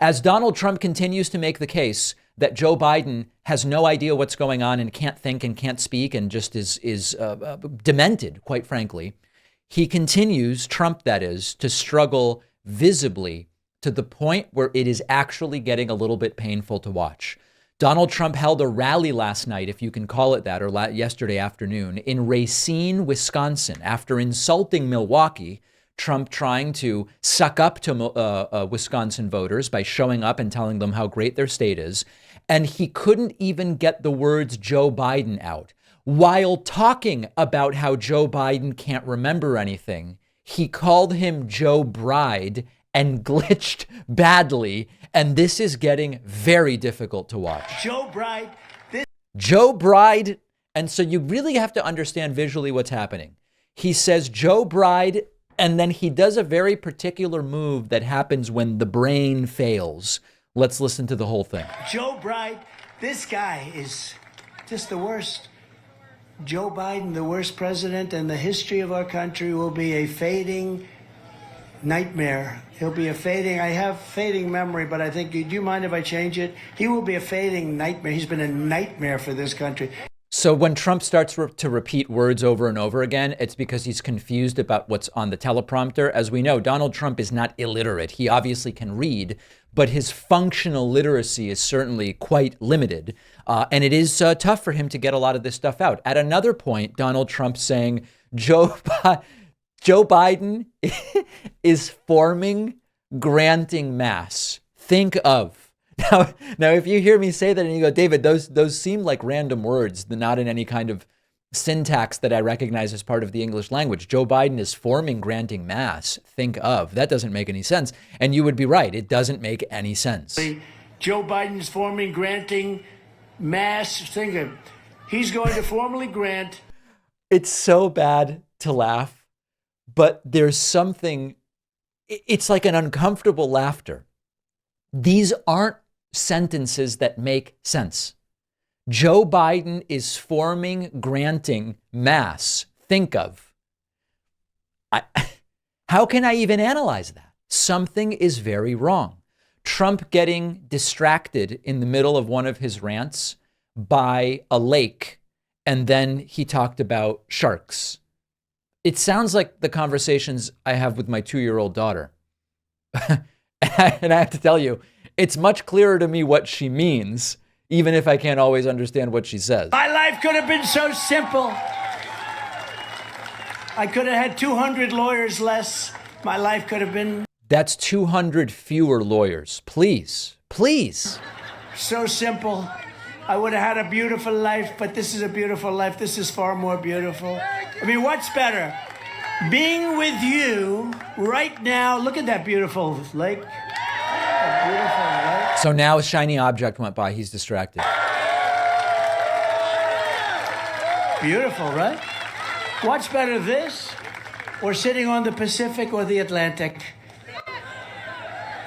As Donald Trump continues to make the case that Joe Biden has no idea what's going on and can't think and can't speak and just is demented, quite frankly, he continues, Trump that is, to struggle visibly to the point where it is actually getting a little bit painful to watch. Donald Trump held a rally last night, if you can call it that, or yesterday afternoon, in Racine, Wisconsin. After insulting Milwaukee, Trump trying to suck up to Wisconsin voters by showing up and telling them how great their state is. And he couldn't even get the words Joe Biden out. While talking about how Joe Biden can't remember anything, he called him Joe Bride and glitched badly. And this is getting very difficult to watch. Joe Bride. Joe Bride. And so you really have to understand visually what's happening. He says Joe Bride, and then he does a very particular move that happens when the brain fails. Let's listen to the whole thing. Joe Bride, this guy is just the worst. Joe Biden, the worst president in the history of our country, will be a fading nightmare. He'll be a fading, I have fading memory, but I think, do you mind if I change it? He will be a fading nightmare. He's been a nightmare for this country. So when Trump starts to repeat words over and over again, it's because he's confused about what's on the teleprompter. As we know, Donald Trump is not illiterate. He obviously can read, but his functional literacy is certainly quite limited. And it is tough for him to get a lot of this stuff out. At another point, Donald Trump saying, Joe Biden is forming granting mass. Think of. Now, if you hear me say that and you go, David, those seem like random words, not in any kind of syntax that I recognize as part of the English language. Joe Biden is forming granting mass. Think of. That doesn't make any sense. And you would be right. It doesn't make any sense. Joe Biden's forming granting mass. Think of. He's going to formally grant. It's so bad to laugh, but there's something, it's like an uncomfortable laughter. These aren't sentences that make sense. Joe Biden is forming granting mass. Think of. How can I even analyze that? Something is very wrong. Trump getting distracted in the middle of one of his rants by a lake, and then he talked about sharks. It sounds like the conversations I have with my 2-year-old daughter. And I have to tell you, it's much clearer to me what she means, even if I can't always understand what she says. My life could have been so simple. I could have had 200 lawyers less. My life could have been... That's 200 fewer lawyers. Please, please. So simple. I would have had a beautiful life, but this is a beautiful life. This is far more beautiful. I mean, what's better? Being with you right now. Look at that beautiful lake. That beautiful lake. So now a shiny object went by. He's distracted. Beautiful, right? What's better, this or sitting on the Pacific or the Atlantic,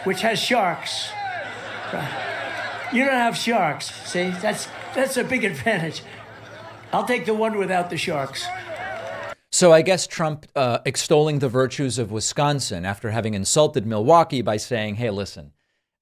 which has sharks? You don't have sharks. See, that's a big advantage. I'll take the one without the sharks. So I guess Trump extolling the virtues of Wisconsin after having insulted Milwaukee by saying, hey, listen,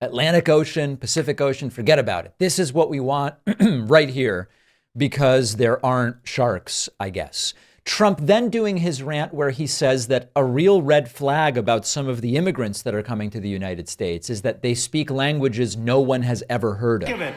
Atlantic Ocean, Pacific Ocean, forget about it. This is what we want right here because there aren't sharks, I guess. Trump then doing his rant where he says that a real red flag about some of the immigrants that are coming to the United States is that they speak languages no one has ever heard of. Think of it.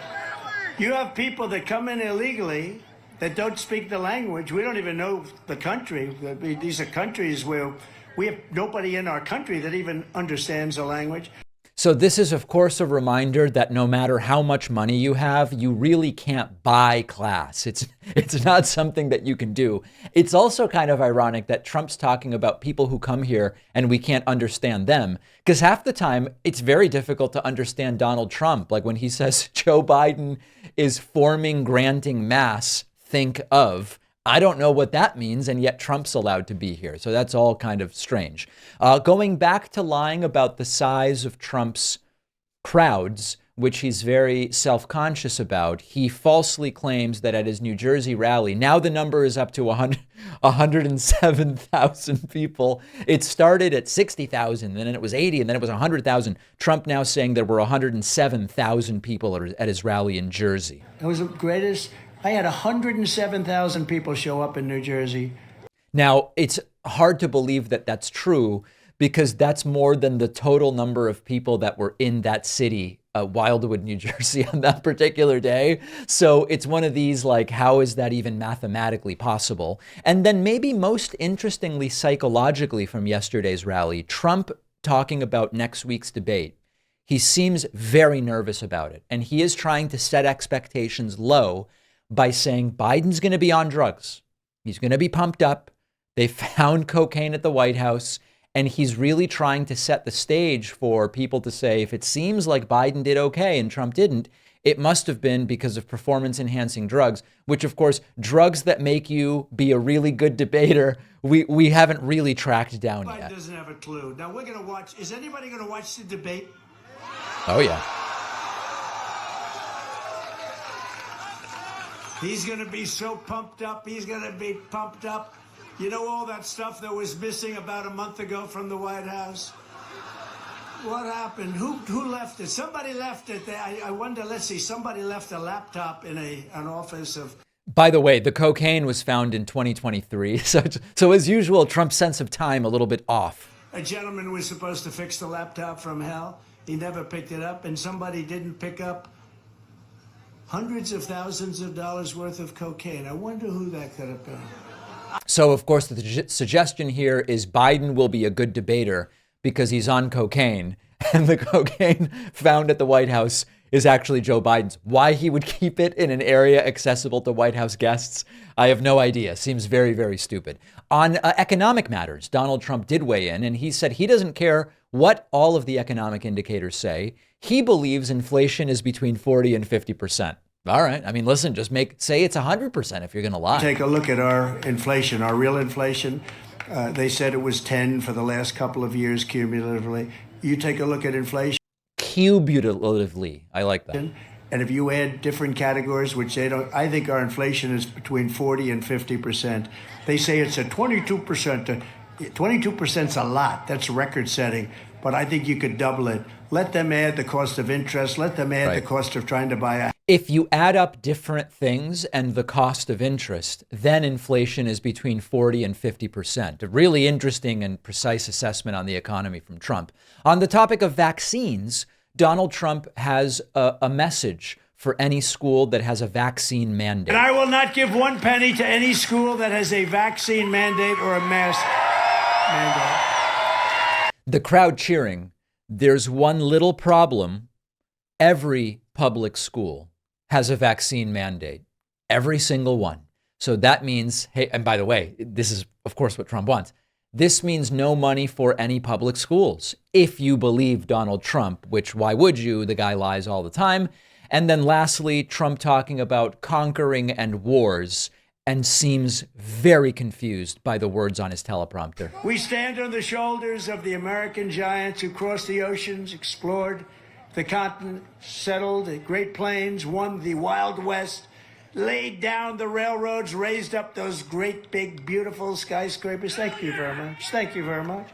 You have people that come in illegally that don't speak the language. We don't even know the country. These are countries where we have nobody in our country that even understands the language. So this is, of course, a reminder that no matter how much money you have, you really can't buy class. It's not something that you can do. It's also kind of ironic that Trump's talking about people who come here and we can't understand them, because half the time it's very difficult to understand Donald Trump. Like when he says Joe Biden is forming granting mass, think of. I don't know what that means, and yet Trump's allowed to be here. So that's all kind of strange. Going back to lying about the size of Trump's crowds, which he's very self-conscious about. He falsely claims that at his New Jersey rally, now the number is up to 107,000 people. It started at 60,000, then it was 80, and then it was 100,000. Trump now saying there were 107,000 people at his rally in Jersey. It was the greatest. I had 107,000 people show up in New Jersey. Now, it's hard to believe that that's true, because that's more than the total number of people that were in that city, Wildwood, New Jersey, on that particular day. So it's one of these, like, how is that even mathematically possible? And then maybe most interestingly, psychologically, from yesterday's rally, Trump talking about next week's debate. He seems very nervous about it. And he is trying to set expectations low by saying Biden's going to be on drugs. He's going to be pumped up. They found cocaine at the White House. And he's really trying to set the stage for people to say, if it seems like Biden did okay and Trump didn't, it must have been because of performance-enhancing drugs, which, of course, drugs that make you be a really good debater, we haven't really tracked down yet. Biden doesn't have a clue. Now, we're going to watch. Is anybody going to watch the debate? Oh, yeah. He's going to be so pumped up. He's going to be pumped up. You know all that stuff that was missing about a month ago from the White House? What happened? Who left it? Somebody left it. I wonder, let's see, somebody left a laptop in an office of... By the way, the cocaine was found in 2023. So as usual, Trump's sense of time a little bit off. A gentleman was supposed to fix the laptop from hell. He never picked it up, and somebody didn't pick up hundreds of thousands of dollars worth of cocaine. I wonder who that could have been. So, of course, the suggestion here is Biden will be a good debater because he's on cocaine, and the cocaine found at the White House is actually Joe Biden's. Why he would keep it in an area accessible to White House guests, I have no idea. Seems very, very stupid. On economic matters, Donald Trump did weigh in, and he said he doesn't care what all of the economic indicators say. He believes inflation is between 40 and 50%. All right. I mean, listen, just say it's 100% if you're going to lie. Take a look at our inflation, our real inflation. They said it was 10 for the last couple of years cumulatively. You take a look at inflation. Cumulatively. I like that. And if you add different categories, which they don't, I think our inflation is between 40 and 50%. They say it's at 22%. 22% is a lot. That's record setting. But I think you could double it. Let them add the cost of interest. Let them add the cost of trying to buy a... If you add up different things and the cost of interest, then inflation is between 40 and 50%. A really interesting and precise assessment on the economy from Trump. On the topic of vaccines, Donald Trump has a message for any school that has a vaccine mandate. And I will not give one penny to any school that has a vaccine mandate or a mask mandate. The crowd cheering. There's one little problem. Every public school has a vaccine mandate. Every single one. So that means, hey, and by the way, this is, of course, what Trump wants. This means no money for any public schools. If you believe Donald Trump, which why would you? The guy lies all the time. And then lastly, Trump talking about conquering and wars and seems very confused by the words on his teleprompter. We stand on the shoulders of the American giants who crossed the oceans, explored the continent, settled the Great Plains, won the Wild West, laid down the railroads, raised up those great, big, beautiful skyscrapers. Thank you very much. Thank you very much.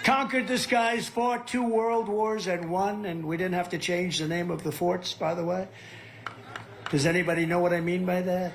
Conquered the skies, fought 2 world wars and won, and we didn't have to change the name of the forts, by the way. Does anybody know what I mean by that?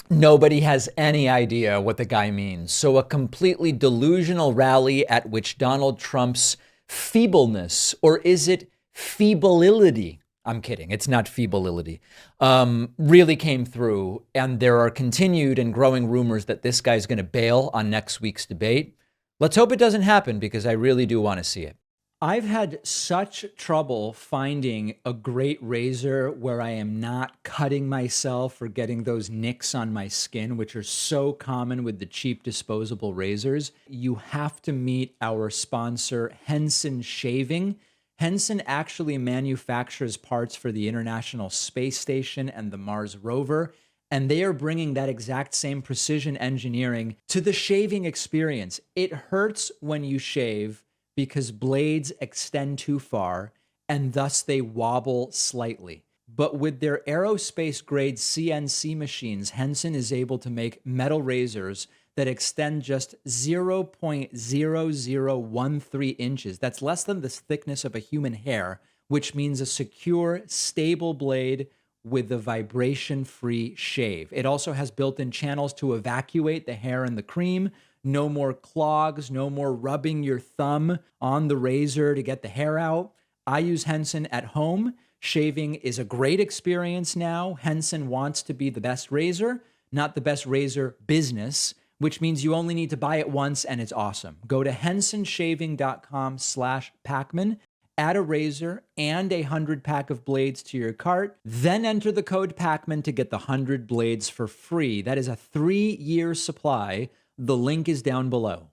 Nobody has any idea what the guy means. So a completely delusional rally at which Donald Trump's feebleness, or is it feebility? I'm kidding. It's not feebility. Really came through. And there are continued and growing rumors that this guy's going to bail on next week's debate. Let's hope it doesn't happen because I really do want to see it. I've had such trouble finding a great razor where I am not cutting myself or getting those nicks on my skin, which are so common with the cheap disposable razors. You have to meet our sponsor, Henson Shaving. Henson actually manufactures parts for the International Space Station and the Mars rover, and they are bringing that exact same precision engineering to the shaving experience. It hurts when you shave because blades extend too far, and thus they wobble slightly. But with their aerospace grade CNC machines, Henson is able to make metal razors that extend just 0.0013 inches. That's less than the thickness of a human hair, which means a secure, stable blade with a vibration-free shave. It also has built-in channels to evacuate the hair and the cream. No more clogs, no more rubbing your thumb on the razor to get the hair out. I use Henson at home. Shaving is a great experience now. Henson wants to be the best razor, not the best razor business, which means you only need to buy it once and it's awesome. Go to hensonshaving.com/Pacman, add a razor and a 100-pack of blades to your cart, then enter the code Pacman to get the 100 blades for free. That is a 3-year supply. The link is down below.